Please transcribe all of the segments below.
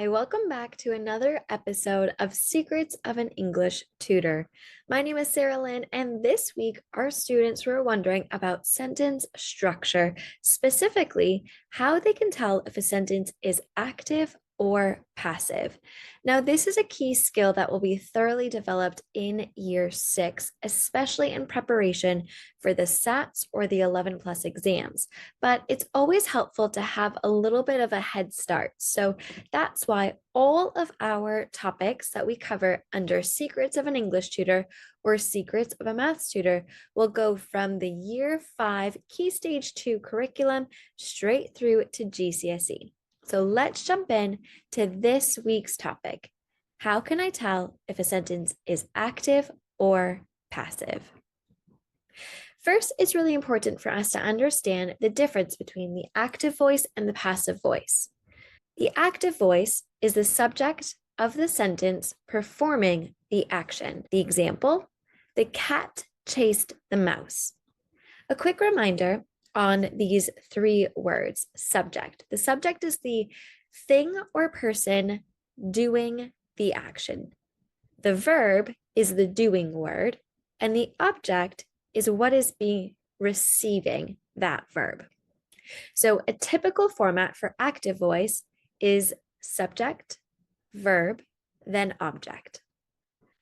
Hi, welcome back to another episode of Secrets of an English Tutor. My name is Sarah Lynn, and this week our students were wondering about sentence structure, specifically how they can tell if a sentence is active or passive. Now, this is a key skill that will be thoroughly developed in year 6, especially in preparation for the SATs or the 11 plus exams. But it's always helpful to have a little bit of a head start. So that's why all of our topics that we cover under Secrets of an English Tutor or Secrets of a Maths Tutor will go from the Year 5 Key Stage 2 curriculum straight through to GCSE. So let's jump in to this week's topic. How can I tell if a sentence is active or passive? First, it's really important for us to understand the difference between the active voice and the passive voice. The active voice is the subject of the sentence performing the action. The example, the cat chased the mouse. A quick reminder on these three words, subject. The subject is the thing or person doing the action. The verb is the doing word, and the object is what is being receiving that verb. So a typical format for active voice is subject, verb, then object.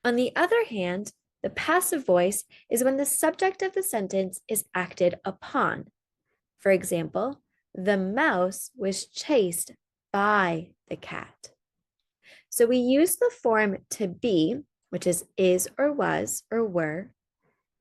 On the other hand, the passive voice is when the subject of the sentence is acted upon. For example, the mouse was chased by the cat. So we use the form to be, which is or was or were,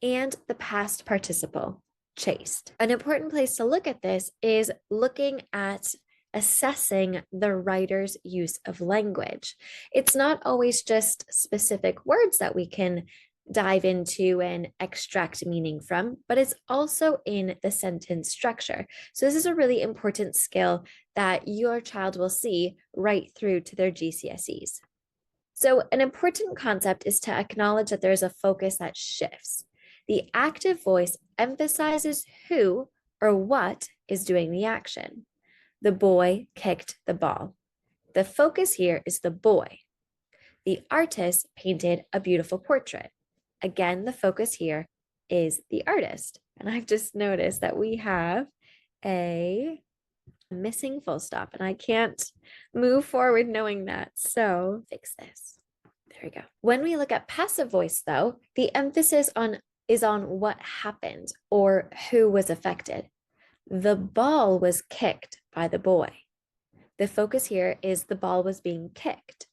and the past participle, chased. An important place to look at this is looking at assessing the writer's use of language. It's not always just specific words that we can dive into and extract meaning from, but it's also in the sentence structure. So this is a really important skill that your child will see right through to their GCSEs. So an important concept is to acknowledge that there's a focus that shifts. The active voice emphasizes who or what is doing the action. The boy kicked the ball. The focus here is the boy. The artist painted a beautiful portrait. Again, the focus here is the artist. And I've just noticed that we have a missing full stop, and I can't move forward knowing that. So fix this. There we go. When we look at passive voice, though, the emphasis is on what happened or who was affected. The ball was kicked by the boy. The focus here is the ball was being kicked.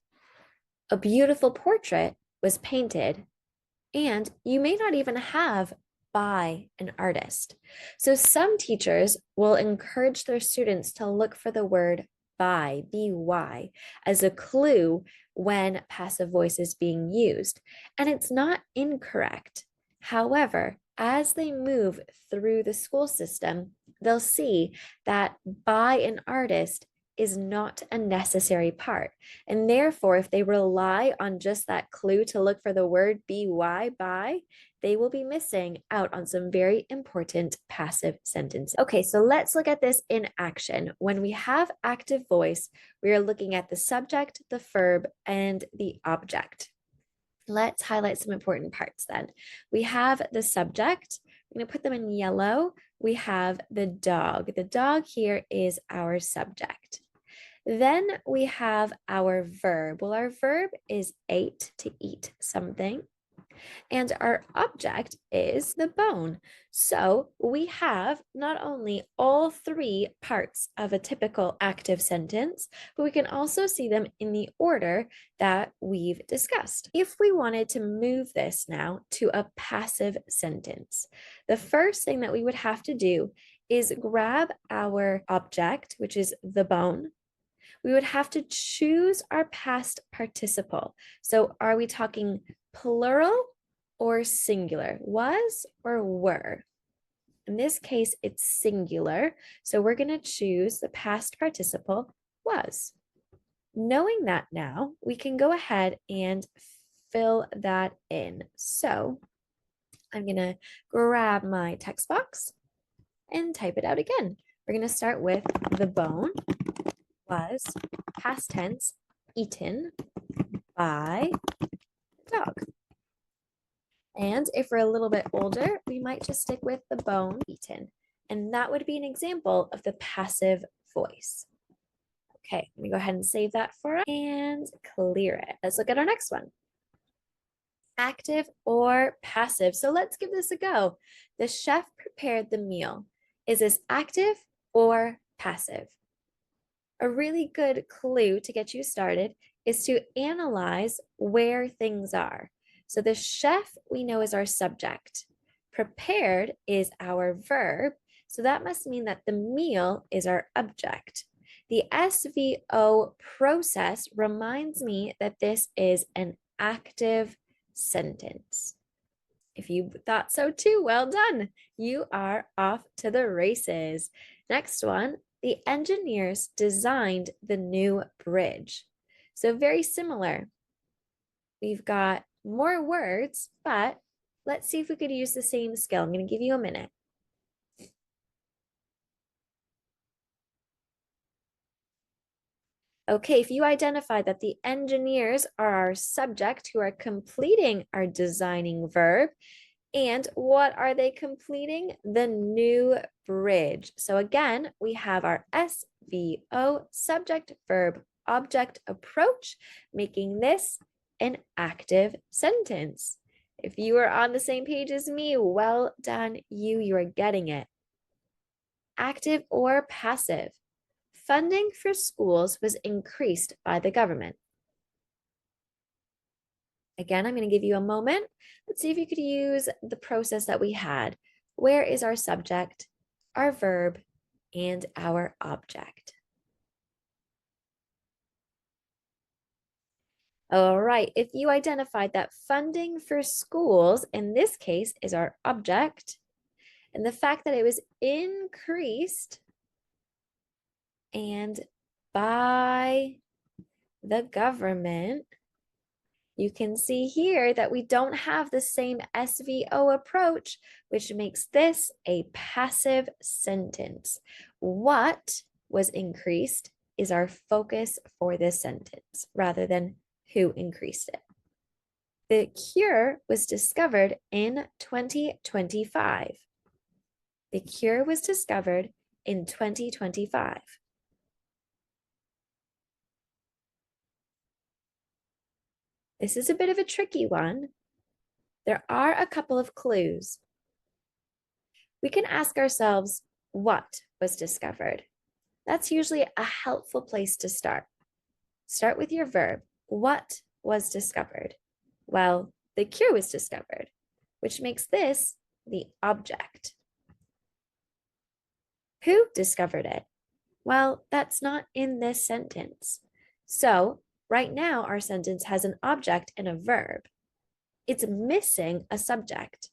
A beautiful portrait was painted, and you may not even have by an artist. So some teachers will encourage their students to look for the word by, B-Y, as a clue when passive voice is being used. And it's not incorrect. However, as they move through the school system, they'll see that by an artist is not a necessary part. And therefore, if they rely on just that clue to look for the word by, they will be missing out on some very important passive sentences. Okay, so let's look at this in action. When we have active voice, we are looking at the subject, the verb, and the object. Let's highlight some important parts then. We have the subject. I'm going to put them in yellow. We have the dog. The dog here is our subject. Then we have our verb. Well, our verb is ate, to eat something. And our object is the bone. So we have not only all three parts of a typical active sentence, but we can also see them in the order that we've discussed. If we wanted to move this now to a passive sentence, the first thing that we would have to do is grab our object, which is the bone. We would have to choose our past participle. So are we talking plural or singular? Was or were? In this case, it's singular. So we're going to choose the past participle was. Knowing that now, we can go ahead and fill that in. So I'm going to grab my text box and type it out again. We're going to start with the bone was past tense eaten by a dog. And if we're a little bit older, we might just stick with the bone eaten. And that would be an example of the passive voice. Okay, let me go ahead and save that for us and clear it. Let's look at our next one. Active or passive. So let's give this a go. The chef prepared the meal. Is this active or passive? A really good clue to get you started is to analyze where things are. So the chef we know is our subject. Prepared is our verb. So that must mean that the meal is our object. The SVO process reminds me that this is an active sentence. If you thought so too, well done. You are off to the races. Next one, the engineers designed the new bridge. So very similar. We've got more words, but let's see if we could use the same skill. I'm going to give you a minute. Okay, if you identify that the engineers are our subject who are completing our designing verb, and what are they completing? The new bridge. So again, we have our SVO, subject, verb, object approach, making this an active sentence. If you are on the same page as me, well done, you are getting it. Active or passive? Funding for schools was increased by the government. Again, I'm going to give you a moment. Let's see if you could use the process that we had. Where is our subject, our verb, and our object? All right, if you identified that funding for schools, in this case, is our object, and the fact that it was increased and by the government, you can see here that we don't have the same SVO approach, which makes this a passive sentence. What was increased is our focus for this sentence rather than who increased it. The cure was discovered in 2025. The cure was discovered in 2025. This is a bit of a tricky one. There are a couple of clues. We can ask ourselves, what was discovered? That's usually a helpful place to start. Start with your verb. What was discovered? Well, the cure was discovered, which makes this the object. Who discovered it? Well, that's not in this sentence. So right now, our sentence has an object and a verb. It's missing a subject,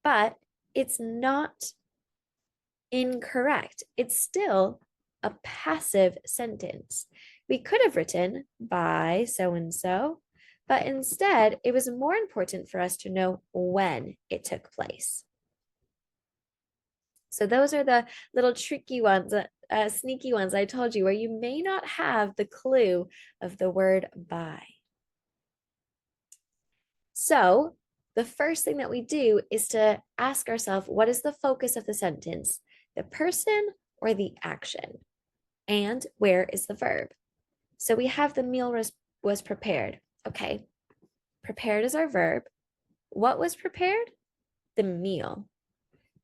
but it's not incorrect. It's still a passive sentence. We could have written by so-and-so, but instead it was more important for us to know when it took place. So those are the little tricky ones, sneaky ones I told you, where you may not have the clue of the word by. So the first thing that we do is to ask ourselves, what is the focus of the sentence? The person or the action? And where is the verb? So we have the meal was prepared. Okay, prepared is our verb. What was prepared? The meal.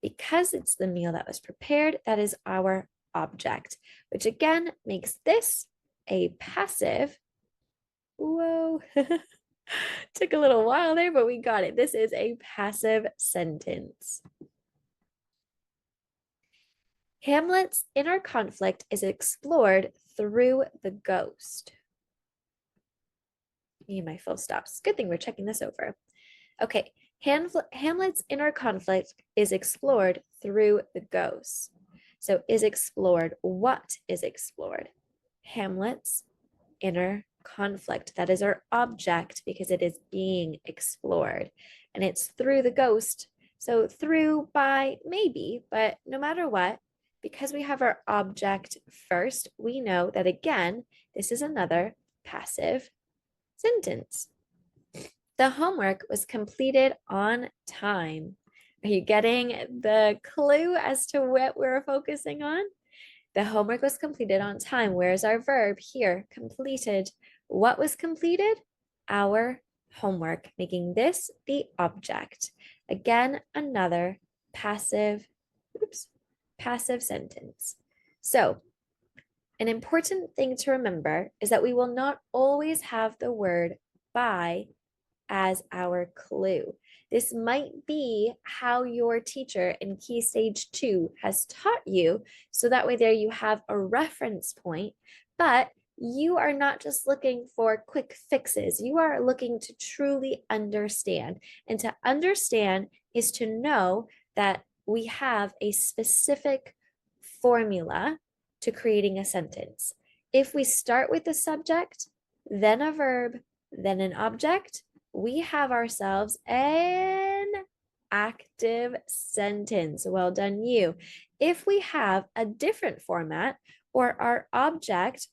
Because it's the meal that was prepared, that is our object, which again makes this a passive. Whoa, took a little while there, but we got it. This is a passive sentence. Hamlet's inner conflict is explored through the ghost. Need my full stops. Good thing we're checking this over. Okay, Hamlet's inner conflict is explored through the ghost. So is explored. What is explored? Hamlet's inner conflict. That is our object because it is being explored. And it's through the ghost. So through, by, maybe, but no matter what, because we have our object first, we know that again, this is another passive sentence. The homework was completed on time. Are you getting the clue as to what we're focusing on? The homework was completed on time. Where's our verb here? Completed. What was completed? Our homework, making this the object. Again, another passive, passive sentence. So, an important thing to remember is that we will not always have the word by as our clue. This might be how your teacher in Key Stage 2 has taught you, so that way there you have a reference point, but you are not just looking for quick fixes. You are looking to truly understand. And to understand is to know that we have a specific formula to creating a sentence. If we start with the subject, then a verb, then an object, we have ourselves an active sentence. Well done, you. If we have a different format or our object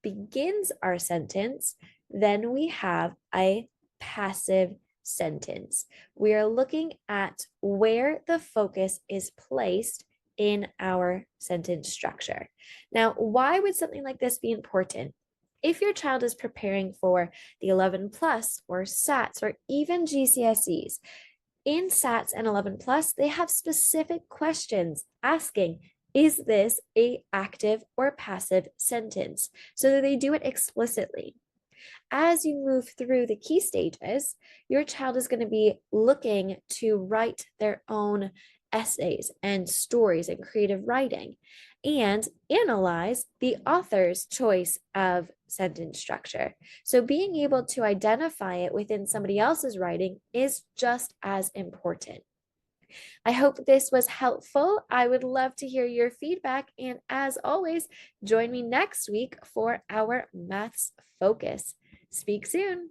begins our sentence, then we have a passive sentence. We are looking at where the focus is placed in our sentence structure. Now, why would something like this be important? If your child is preparing for the 11 plus or SATs or even GCSEs, in SATs and 11 plus, they have specific questions asking, is this a active or passive sentence? So that they do it explicitly. As you move through the key stages, your child is going to be looking to write their own essays and stories and creative writing and analyze the author's choice of sentence structure. So being able to identify it within somebody else's writing is just as important. I hope this was helpful. I would love to hear your feedback. And as always, join me next week for our maths focus. Speak soon.